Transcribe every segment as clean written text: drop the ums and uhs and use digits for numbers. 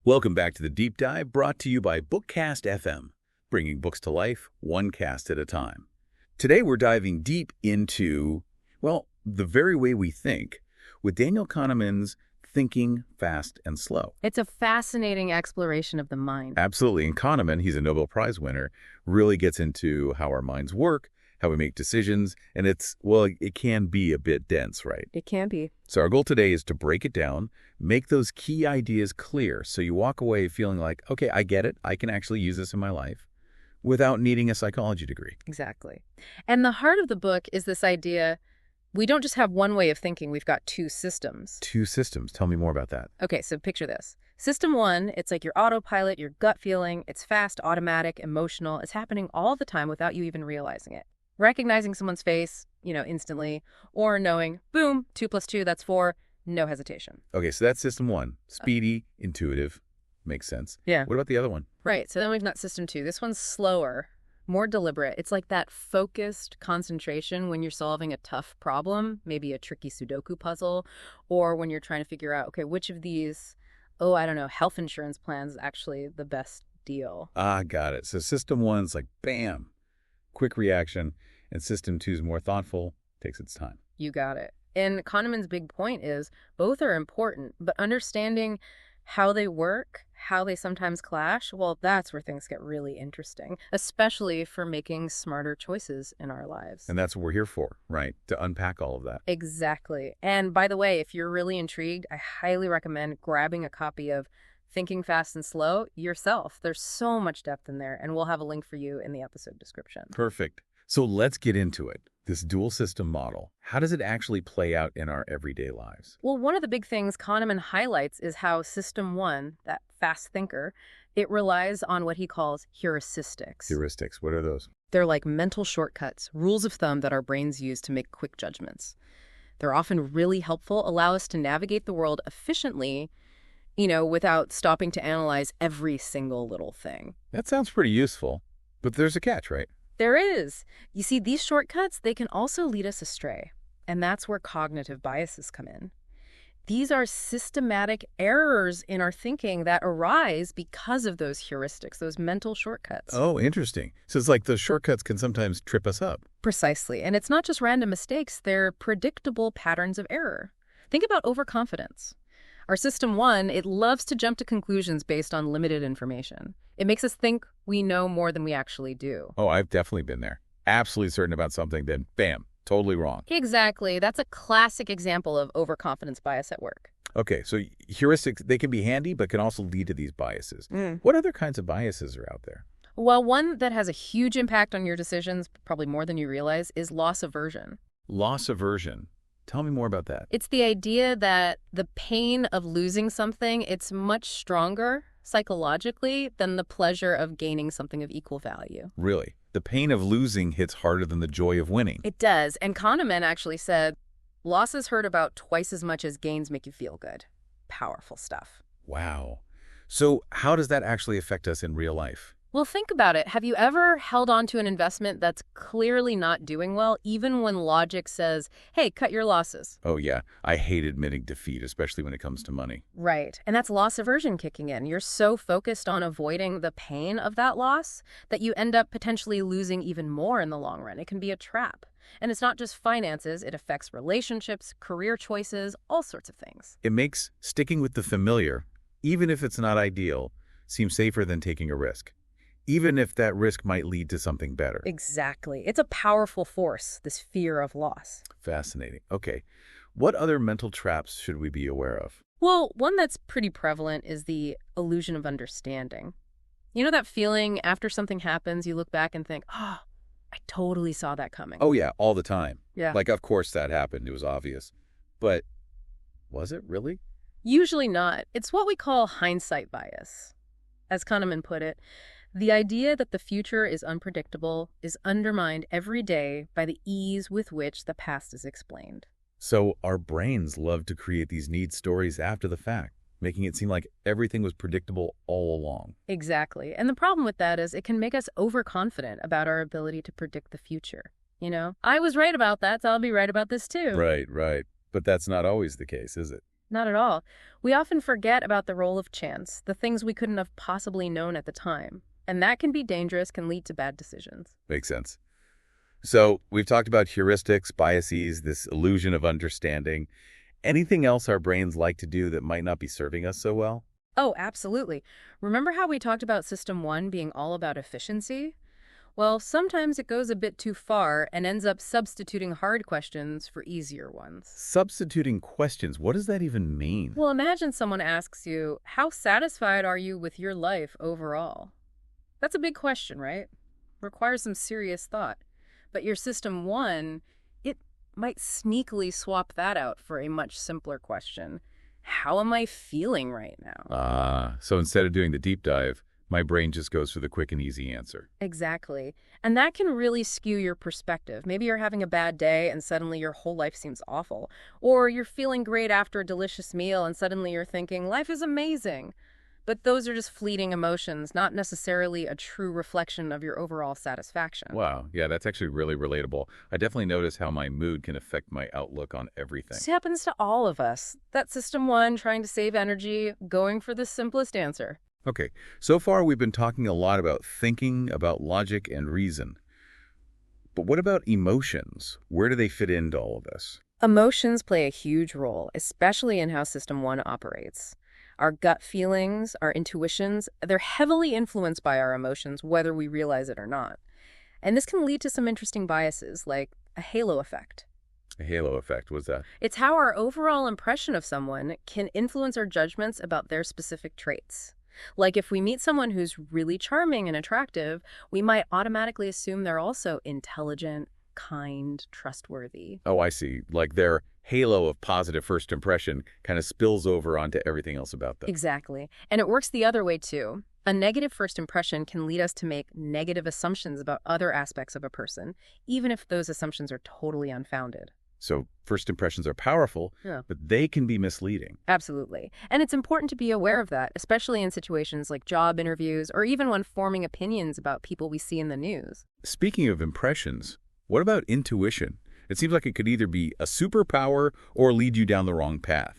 Welcome back to the Deep Dive, brought to you by BookCast FM, bringing books to life one cast at a time. Today we're diving deep into, well, the very way we think with Daniel Kahneman's Thinking Fast and Slow. It's a fascinating exploration of the mind. Absolutely. And Kahneman, he's a Nobel Prize winner, really gets into how our minds work, how we make decisions, and it can be a bit dense, right? It can be. So our goal today is to break it down, make those key ideas clear so you walk away feeling like, okay, I get it, I can actually use this in my life without needing a psychology degree. Exactly. And the heart of the book is this idea, we don't just have one way of thinking, we've got two systems. Two systems. Tell me more about that. Okay, so picture this. System one, it's like your autopilot, your gut feeling. It's fast, automatic, emotional. It's happening all the time without you even realizing it. Recognizing someone's face, instantly, or knowing, boom, 2 + 2, that's 4, no hesitation. Okay, so that's system one. Speedy, intuitive, makes sense. Yeah. What about the other one? Right, so then we've got system two. This one's slower, more deliberate. It's like that focused concentration when you're solving a tough problem, maybe a tricky Sudoku puzzle, or when you're trying to figure out, okay, which of these, health insurance plans is actually the best deal. Got it. So system one's like, bam, quick reaction, and system two is more thoughtful, takes its time. You got it. And Kahneman's big point is both are important, but understanding how they work, how they sometimes clash, well, that's where things get really interesting, especially for making smarter choices in our lives. And that's what we're here for, right? To unpack all of that. Exactly. And by the way, if you're really intrigued, I highly recommend grabbing a copy of Thinking Fast and Slow yourself. There's so much depth in there, and we'll have a link for you in the episode description. Perfect. So let's get into it. This dual system model, how does it actually play out in our everyday lives? Well, one of the big things Kahneman highlights is how system one, that fast thinker, it relies on what he calls heuristics. Heuristics, what are those? They're like mental shortcuts, rules of thumb that our brains use to make quick judgments. They're often really helpful, allow us to navigate the world efficiently, without stopping to analyze every single little thing. That sounds pretty useful, but there's a catch, right? There is. You see, these shortcuts, they can also lead us astray. And that's where cognitive biases come in. These are systematic errors in our thinking that arise because of those heuristics, those mental shortcuts. Oh, interesting. So it's like those shortcuts can sometimes trip us up. Precisely. And it's not just random mistakes, they're predictable patterns of error. Think about overconfidence. Our system one, it loves to jump to conclusions based on limited information. It makes us think we know more than we actually do. Oh, I've definitely been there. Absolutely certain about something, then bam, totally wrong. Exactly. That's a classic example of overconfidence bias at work. Okay, so heuristics, they can be handy, but can also lead to these biases. What other kinds of biases are out there? Well, one that has a huge impact on your decisions, probably more than you realize, is loss aversion. Loss aversion. Tell me more about that. It's the idea that the pain of losing something, it's much stronger psychologically than the pleasure of gaining something of equal value. Really? The pain of losing hits harder than the joy of winning. It does. And Kahneman actually said, losses hurt about twice as much as gains make you feel good. Powerful stuff. Wow. So how does that actually affect us in real life? Well, think about it. Have you ever held on to an investment that's clearly not doing well, even when logic says, hey, cut your losses? Oh, yeah. I hate admitting defeat, especially when it comes to money. Right. And that's loss aversion kicking in. You're so focused on avoiding the pain of that loss that you end up potentially losing even more in the long run. It can be a trap. And it's not just finances. It affects relationships, career choices, all sorts of things. It makes sticking with the familiar, even if it's not ideal, seem safer than taking a risk, even if that risk might lead to something better. Exactly. It's a powerful force, this fear of loss. Fascinating. Okay. What other mental traps should we be aware of? Well, one that's pretty prevalent is the illusion of understanding. You know that feeling after something happens, you look back and think, oh, I totally saw that coming. Oh, yeah, all the time. Yeah. Like, of course that happened. It was obvious. But was it really? Usually not. It's what we call hindsight bias. As Kahneman put it, the idea that the future is unpredictable is undermined every day by the ease with which the past is explained. So our brains love to create these neat stories after the fact, making it seem like everything was predictable all along. Exactly. And the problem with that is it can make us overconfident about our ability to predict the future. I was right about that, so I'll be right about this too. Right. But that's not always the case, is it? Not at all. We often forget about the role of chance, the things we couldn't have possibly known at the time. And that can be dangerous, can lead to bad decisions. Makes sense. So we've talked about heuristics, biases, this illusion of understanding. Anything else our brains like to do that might not be serving us so well? Oh, absolutely. Remember how we talked about System 1 being all about efficiency? Well, sometimes it goes a bit too far and ends up substituting hard questions for easier ones. Substituting questions, what does that even mean? Well, imagine someone asks you, how satisfied are you with your life overall? That's a big question, right? Requires some serious thought. But your System 1, it might sneakily swap that out for a much simpler question. How am I feeling right now? So instead of doing the deep dive, my brain just goes for the quick and easy answer. Exactly. And that can really skew your perspective. Maybe you're having a bad day and suddenly your whole life seems awful. Or you're feeling great after a delicious meal and suddenly you're thinking, life is amazing. But those are just fleeting emotions, not necessarily a true reflection of your overall satisfaction. Wow, yeah, that's actually really relatable. I definitely notice how my mood can affect my outlook on everything. This happens to all of us. That's System 1, trying to save energy, going for the simplest answer. Okay, so far we've been talking a lot about thinking, about logic and reason. But what about emotions? Where do they fit into all of this? Emotions play a huge role, especially in how System 1 operates. Our gut feelings, our intuitions, they're heavily influenced by our emotions, whether we realize it or not. And this can lead to some interesting biases, like a halo effect. A halo effect, what's that? It's how our overall impression of someone can influence our judgments about their specific traits. Like if we meet someone who's really charming and attractive, we might automatically assume they're also intelligent, kind, trustworthy. Oh, I see. Like their halo of positive first impression kind of spills over onto everything else about them. Exactly. And it works the other way too. A negative first impression can lead us to make negative assumptions about other aspects of a person, even if those assumptions are totally unfounded. So first impressions are powerful, but they can be misleading. Absolutely. And it's important to be aware of that, especially in situations like job interviews or even when forming opinions about people we see in the news. Speaking of impressions, what about intuition? It seems like it could either be a superpower or lead you down the wrong path.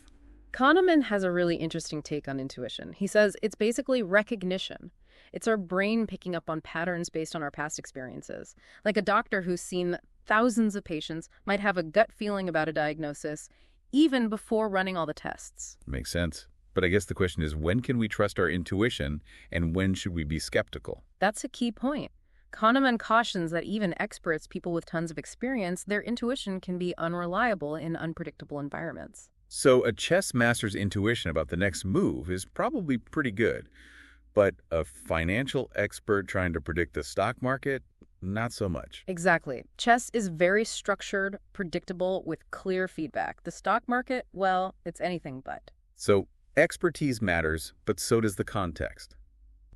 Kahneman has a really interesting take on intuition. He says it's basically recognition. It's our brain picking up on patterns based on our past experiences. Like a doctor who's seen thousands of patients might have a gut feeling about a diagnosis even before running all the tests. Makes sense. But I guess the question is, when can we trust our intuition and when should we be skeptical? That's a key point. Kahneman cautions that even experts, people with tons of experience, their intuition can be unreliable in unpredictable environments. So a chess master's intuition about the next move is probably pretty good. But a financial expert trying to predict the stock market, not so much. Exactly. Chess is very structured, predictable, with clear feedback. The stock market, well, it's anything but. So expertise matters, but so does the context.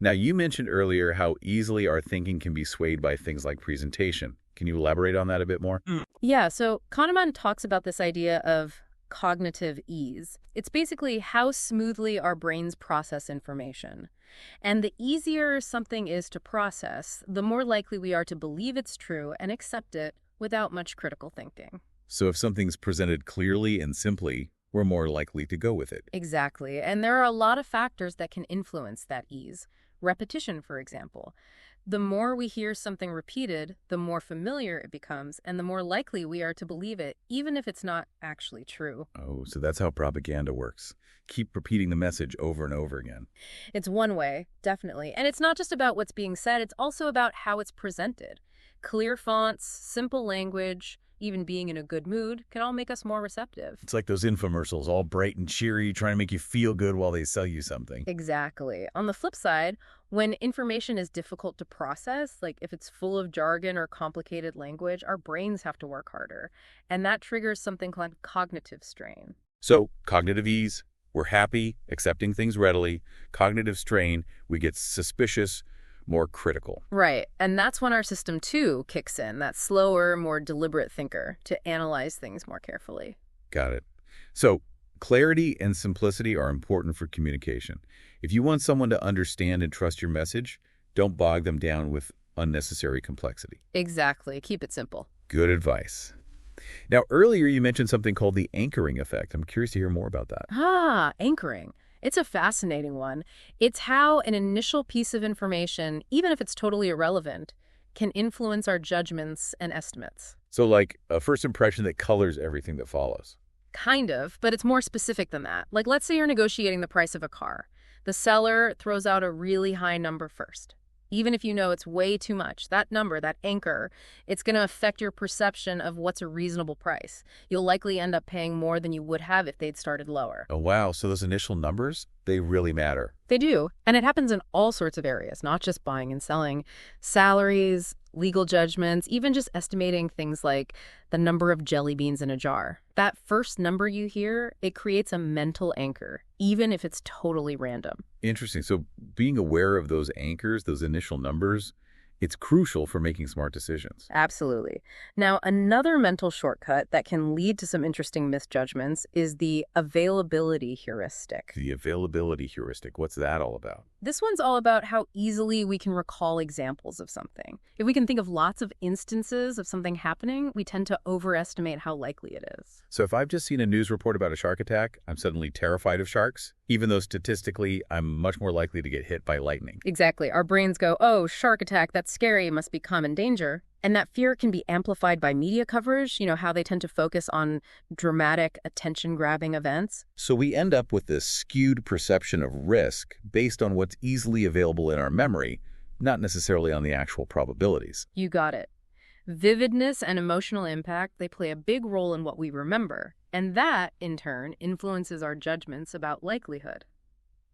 Now, you mentioned earlier how easily our thinking can be swayed by things like presentation. Can you elaborate on that a bit more? Yeah, so Kahneman talks about this idea of cognitive ease. It's basically how smoothly our brains process information. And the easier something is to process, the more likely we are to believe it's true and accept it without much critical thinking. So if something's presented clearly and simply, we're more likely to go with it. Exactly. And there are a lot of factors that can influence that ease. Repetition, for example. The more we hear something repeated, the more familiar it becomes, and the more likely we are to believe it, even if it's not actually true. Oh, so that's how propaganda works. Keep repeating the message over and over again. It's one way, definitely. And it's not just about what's being said, it's also about how it's presented. Clear fonts, simple language, even being in a good mood can all make us more receptive. It's like those infomercials, all bright and cheery, trying to make you feel good while they sell you something. Exactly. On the flip side, when information is difficult to process, like if it's full of jargon or complicated language, our brains have to work harder. And that triggers something called cognitive strain. So, cognitive ease, we're happy, accepting things readily. Cognitive strain, we get suspicious, more critical. Right. And that's when our System 2 kicks in, that slower, more deliberate thinker, to analyze things more carefully. Got it. So, clarity and simplicity are important for communication. If you want someone to understand and trust your message, don't bog them down with unnecessary complexity. Exactly. Keep it simple. Good advice. Now, earlier you mentioned something called the anchoring effect. I'm curious to hear more about that. Anchoring. It's a fascinating one. It's how an initial piece of information, even if it's totally irrelevant, can influence our judgments and estimates. So like a first impression that colors everything that follows. Kind of, but it's more specific than that. Like, let's say you're negotiating the price of a car. The seller throws out a really high number first. Even if you know it's way too much, that number, that anchor, it's going to affect your perception of what's a reasonable price. You'll likely end up paying more than you would have if they'd started lower. Oh, wow. So those initial numbers, they really matter. They do, and it happens in all sorts of areas, not just buying and selling. Salaries, legal judgments, even just estimating things like the number of jelly beans in a jar. That first number you hear, it creates a mental anchor, even if it's totally random. Interesting. So being aware of those anchors, those initial numbers, it's crucial for making smart decisions. Absolutely. Now, another mental shortcut that can lead to some interesting misjudgments is the availability heuristic. The availability heuristic, what's that all about? This one's all about how easily we can recall examples of something. If we can think of lots of instances of something happening, we tend to overestimate how likely it is. So if I've just seen a news report about a shark attack, I'm suddenly terrified of sharks, even though statistically I'm much more likely to get hit by lightning. Exactly. Our brains go, oh, shark attack, that's scary, must be common danger. And that fear can be amplified by media coverage, how they tend to focus on dramatic, attention-grabbing events. So we end up with this skewed perception of risk based on what's easily available in our memory, not necessarily on the actual probabilities. You got it. Vividness and emotional impact, they play a big role in what we remember. And that, in turn, influences our judgments about likelihood.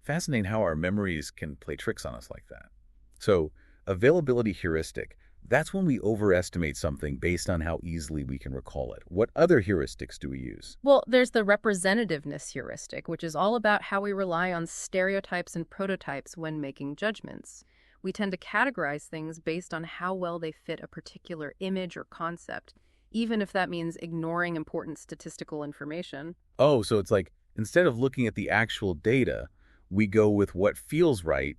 Fascinating how our memories can play tricks on us like that. So, availability heuristic, that's when we overestimate something based on how easily we can recall it. What other heuristics do we use? Well, there's the representativeness heuristic, which is all about how we rely on stereotypes and prototypes when making judgments. We tend to categorize things based on how well they fit a particular image or concept, even if that means ignoring important statistical information. Oh, so it's like instead of looking at the actual data, we go with what feels right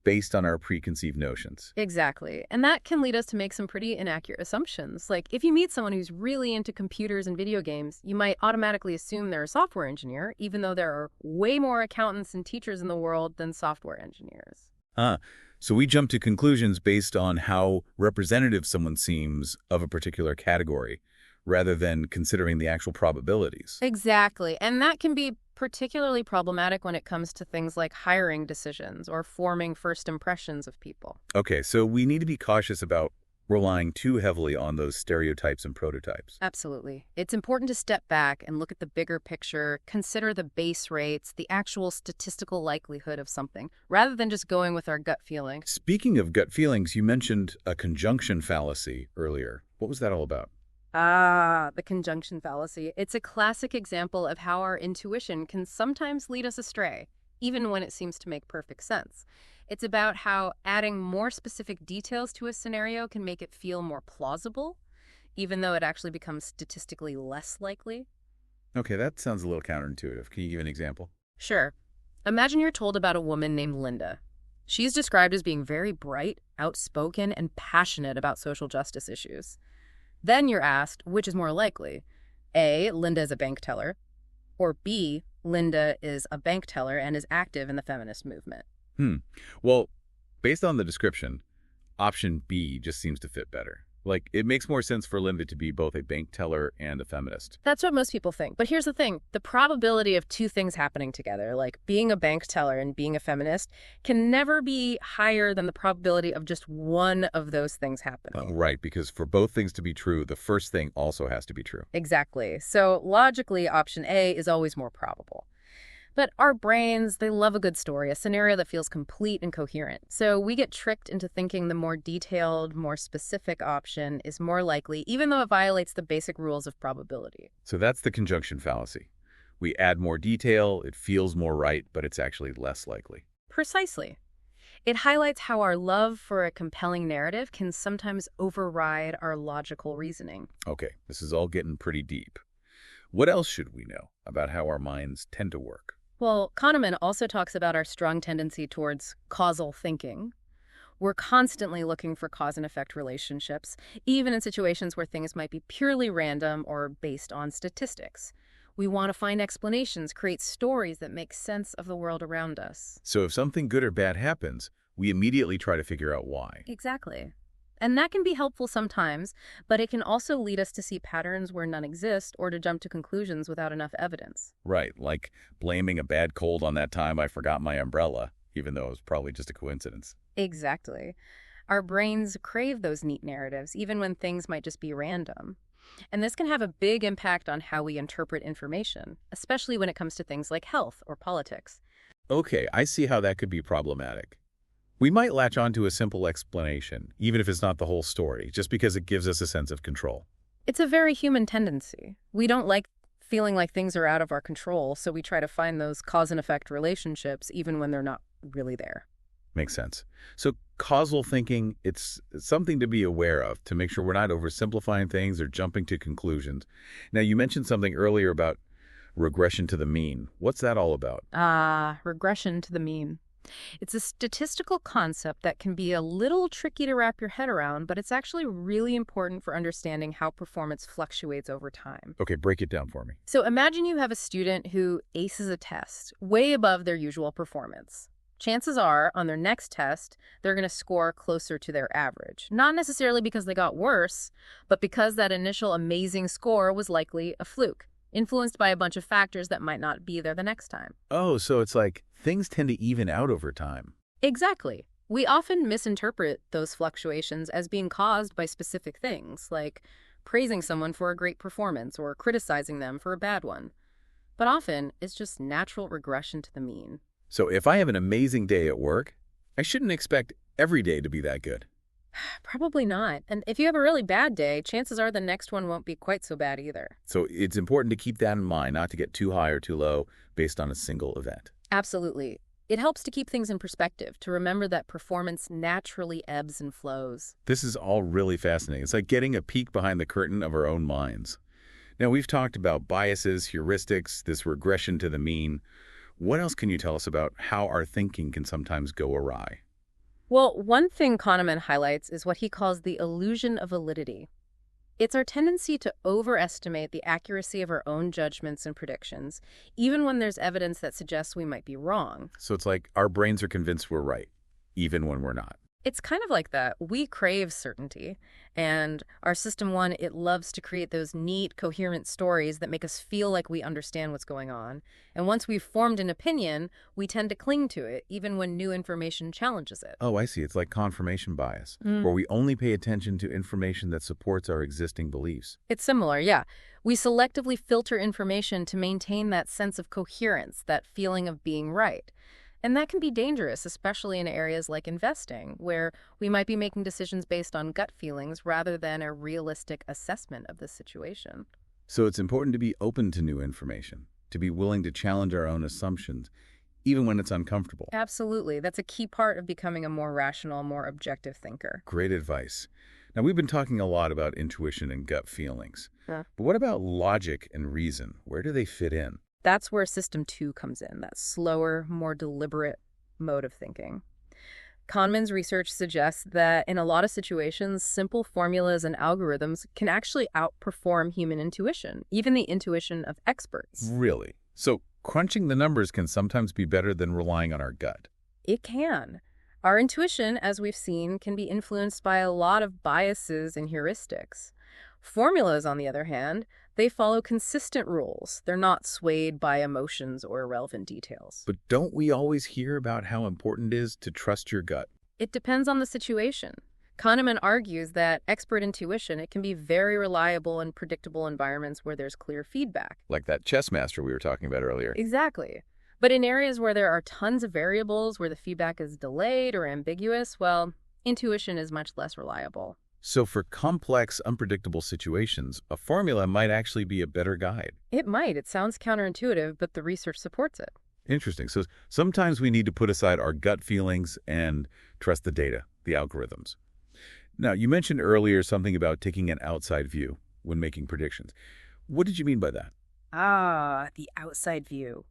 based on our preconceived notions. Exactly. And that can lead us to make some pretty inaccurate assumptions. Like, if you meet someone who's really into computers and video games, you might automatically assume they're a software engineer, even though there are way more accountants and teachers in the world than software engineers. So we jump to conclusions based on how representative someone seems of a particular category, rather than considering the actual probabilities. Exactly. And that can be particularly problematic when it comes to things like hiring decisions or forming first impressions of people. Okay, so we need to be cautious about relying too heavily on those stereotypes and prototypes. Absolutely. It's important to step back and look at the bigger picture, consider the base rates, the actual statistical likelihood of something, rather than just going with our gut feeling. Speaking of gut feelings, you mentioned a conjunction fallacy earlier. What was that all about? The conjunction fallacy. It's a classic example of how our intuition can sometimes lead us astray, even when it seems to make perfect sense. It's about how adding more specific details to a scenario can make it feel more plausible, even though it actually becomes statistically less likely. Okay, that sounds a little counterintuitive. Can you give an example? Sure. Imagine you're told about a woman named Linda. She's described as being very bright, outspoken, and passionate about social justice issues. Then you're asked, which is more likely? A, Linda is a bank teller, or B, Linda is a bank teller and is active in the feminist movement. Well, based on the description, option B just seems to fit better. Like, it makes more sense for Linda to be both a bank teller and a feminist. That's what most people think. But here's the thing. The probability of two things happening together, like being a bank teller and being a feminist, can never be higher than the probability of just one of those things happening. Right, because for both things to be true, the first thing also has to be true. Exactly. So logically, option A is always more probable. But our brains, they love a good story, a scenario that feels complete and coherent. So we get tricked into thinking the more detailed, more specific option is more likely, even though it violates the basic rules of probability. So that's the conjunction fallacy. We add more detail, it feels more right, but it's actually less likely. Precisely. It highlights how our love for a compelling narrative can sometimes override our logical reasoning. Okay, this is all getting pretty deep. What else should we know about how our minds tend to work? Well, Kahneman also talks about our strong tendency towards causal thinking, We're constantly looking for cause and effect relationships, even in situations where things might be purely random or based on statistics. We want to find explanations, create stories that make sense of the world around us. So if something good or bad happens, we immediately try to figure out why. Exactly. And that can be helpful sometimes, but it can also lead us to see patterns where none exist or to jump to conclusions without enough evidence. Right, like blaming a bad cold on that time I forgot my umbrella, even though it was probably just a coincidence. Exactly. Our brains crave those neat narratives, even when things might just be random. And this can have a big impact on how we interpret information, especially when it comes to things like health or politics. Okay, I see how that could be problematic. We might latch onto a simple explanation, even if it's not the whole story, just because it gives us a sense of control. It's a very human tendency. We don't like feeling like things are out of our control, so we try to find those cause and effect relationships even when they're not really there. Makes sense. So causal thinking, it's something to be aware of to make sure we're not oversimplifying things or jumping to conclusions. Now, you mentioned something earlier about regression to the mean. What's that all about? Regression to the mean. It's a statistical concept that can be a little tricky to wrap your head around, but it's actually really important for understanding how performance fluctuates over time. Okay, break it down for me. So imagine you have a student who aces a test way above their usual performance. Chances are, on their next test, they're going to score closer to their average. Not necessarily because they got worse, but because that initial amazing score was likely a fluke, influenced by a bunch of factors that might not be there the next time. Oh, so it's like things tend to even out over time. Exactly. We often misinterpret those fluctuations as being caused by specific things, like praising someone for a great performance or criticizing them for a bad one. But often, it's just natural regression to the mean. So if I have an amazing day at work, I shouldn't expect every day to be that good. Probably not. And if you have a really bad day, chances are the next one won't be quite so bad either. So it's important to keep that in mind, not to get too high or too low based on a single event. Absolutely. It helps to keep things in perspective, to remember that performance naturally ebbs and flows. This is all really fascinating. It's like getting a peek behind the curtain of our own minds. Now, we've talked about biases, heuristics, this regression to the mean. What else can you tell us about how our thinking can sometimes go awry? Well, one thing Kahneman highlights is what he calls the illusion of validity. It's our tendency to overestimate the accuracy of our own judgments and predictions, even when there's evidence that suggests we might be wrong. So it's like our brains are convinced we're right, even when we're not. It's kind of like that. We crave certainty, and our system one, it loves to create those neat, coherent stories that make us feel like we understand what's going on. And once we've formed an opinion, we tend to cling to it, even when new information challenges it. Oh, I see. It's like confirmation bias, where we only pay attention to information that supports our existing beliefs. It's similar, yeah. We selectively filter information to maintain that sense of coherence, that feeling of being right. And that can be dangerous, especially in areas like investing, where we might be making decisions based on gut feelings rather than a realistic assessment of the situation. So it's important to be open to new information, to be willing to challenge our own assumptions, even when it's uncomfortable. Absolutely. That's a key part of becoming a more rational, more objective thinker. Great advice. Now, we've been talking a lot about intuition and gut feelings. Huh. But what about logic and reason? Where do they fit in? That's where system 2 comes in, that slower, more deliberate mode of thinking. Kahneman's research suggests that in a lot of situations, simple formulas and algorithms can actually outperform human intuition, even the intuition of experts. Really? So crunching the numbers can sometimes be better than relying on our gut. It can. Our intuition, as we've seen, can be influenced by a lot of biases and heuristics. Formulas, on the other hand, they follow consistent rules. They're not swayed by emotions or irrelevant details. But don't we always hear about how important it is to trust your gut? It depends on the situation. Kahneman argues that expert intuition, it can be very reliable in predictable environments where there's clear feedback. Like that chess master we were talking about earlier. Exactly. But in areas where there are tons of variables, where the feedback is delayed or ambiguous, well, intuition is much less reliable. So for complex, unpredictable situations, a formula might actually be a better guide. It might. It sounds counterintuitive, but the research supports it. Interesting. So sometimes we need to put aside our gut feelings and trust the data, the algorithms. Now, you mentioned earlier something about taking an outside view when making predictions. What did you mean by that? The outside view.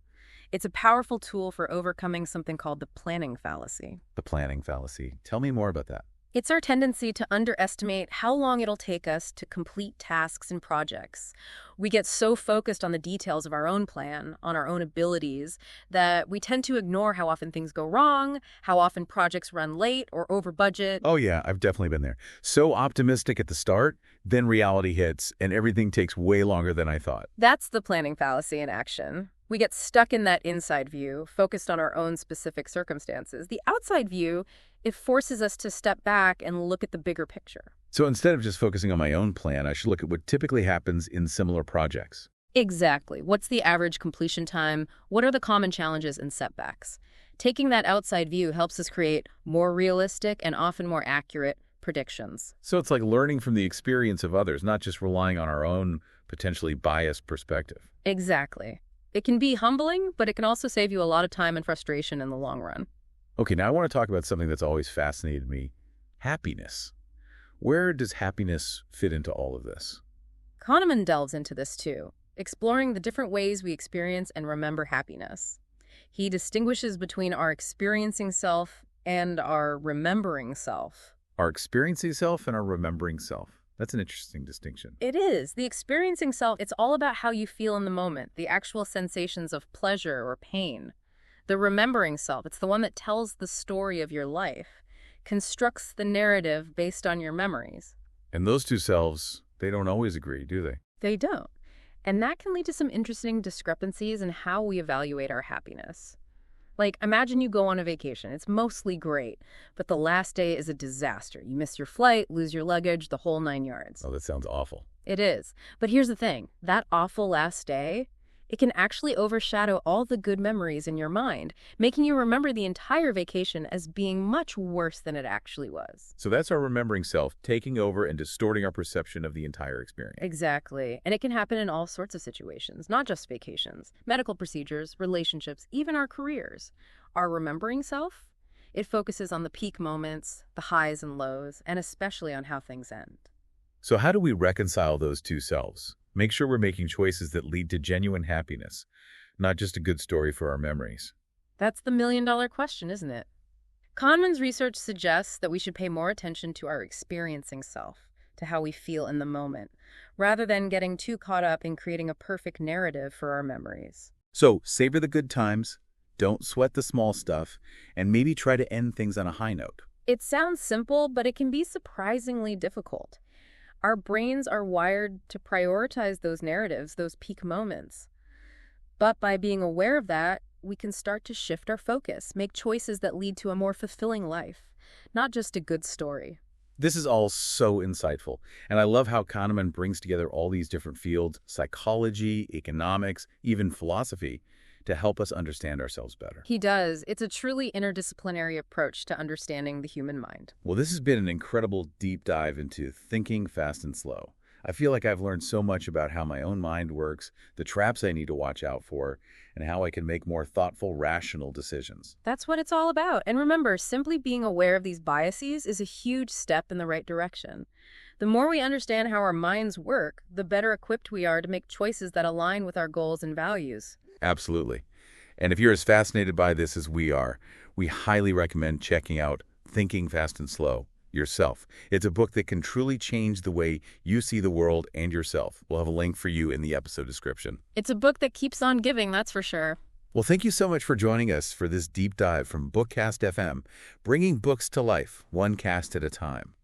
It's a powerful tool for overcoming something called the planning fallacy. The planning fallacy. Tell me more about that. It's our tendency to underestimate how long it'll take us to complete tasks and projects. We get so focused on the details of our own plan, on our own abilities, that we tend to ignore how often things go wrong, how often projects run late or over budget. Oh yeah, I've definitely been there. So optimistic at the start, then reality hits and everything takes way longer than I thought. That's the planning fallacy in action. We get stuck in that inside view, focused on our own specific circumstances. The outside view, it forces us to step back and look at the bigger picture. So instead of just focusing on my own plan, I should look at what typically happens in similar projects. Exactly. What's the average completion time? What are the common challenges and setbacks? Taking that outside view helps us create more realistic and often more accurate predictions. So it's like learning from the experience of others, not just relying on our own potentially biased perspective. Exactly. It can be humbling, but it can also save you a lot of time and frustration in the long run. Okay, now I want to talk about something that's always fascinated me, happiness. Where does happiness fit into all of this? Kahneman delves into this too, exploring the different ways we experience and remember happiness. He distinguishes between our experiencing self and our remembering self. Our experiencing self and our remembering self. That's an interesting distinction. It is. The experiencing self, it's all about how you feel in the moment, the actual sensations of pleasure or pain. The remembering self, it's the one that tells the story of your life, constructs the narrative based on your memories. And those two selves, they don't always agree, do they? They don't. And that can lead to some interesting discrepancies in how we evaluate our happiness. Like, imagine you go on a vacation. It's mostly great, but the last day is a disaster. You miss your flight, lose your luggage, the whole 9 yards. Oh, that sounds awful. It is. But here's the thing. That awful last day, it can actually overshadow all the good memories in your mind, making you remember the entire vacation as being much worse than it actually was. So that's our remembering self taking over and distorting our perception of the entire experience. Exactly. And it can happen in all sorts of situations, not just vacations, medical procedures, relationships, even our careers. Our remembering self, it focuses on the peak moments, the highs and lows, and especially on how things end. So how do we reconcile those two selves? Make sure we're making choices that lead to genuine happiness, not just a good story for our memories. That's the million-dollar question, isn't it? Kahneman's research suggests that we should pay more attention to our experiencing self, to how we feel in the moment, rather than getting too caught up in creating a perfect narrative for our memories. So savor the good times, don't sweat the small stuff, and maybe try to end things on a high note. It sounds simple, but it can be surprisingly difficult. Our brains are wired to prioritize those narratives, those peak moments. But by being aware of that, we can start to shift our focus, make choices that lead to a more fulfilling life, not just a good story. This is all so insightful, and I love how Kahneman brings together all these different fields, psychology, economics, even philosophy, to help us understand ourselves better. He does. It's a truly interdisciplinary approach to understanding the human mind. Well, this has been an incredible deep dive into thinking fast and slow. I feel like I've learned so much about how my own mind works, the traps I need to watch out for, and how I can make more thoughtful, rational decisions. That's what it's all about. And remember, simply being aware of these biases is a huge step in the right direction. The more we understand how our minds work, the better equipped we are to make choices that align with our goals and values. Absolutely. And if you're as fascinated by this as we are, we highly recommend checking out Thinking Fast and Slow yourself. It's a book that can truly change the way you see the world and yourself. We'll have a link for you in the episode description. It's a book that keeps on giving, that's for sure. Well, thank you so much for joining us for this deep dive from BookCast FM, bringing books to life, one cast at a time.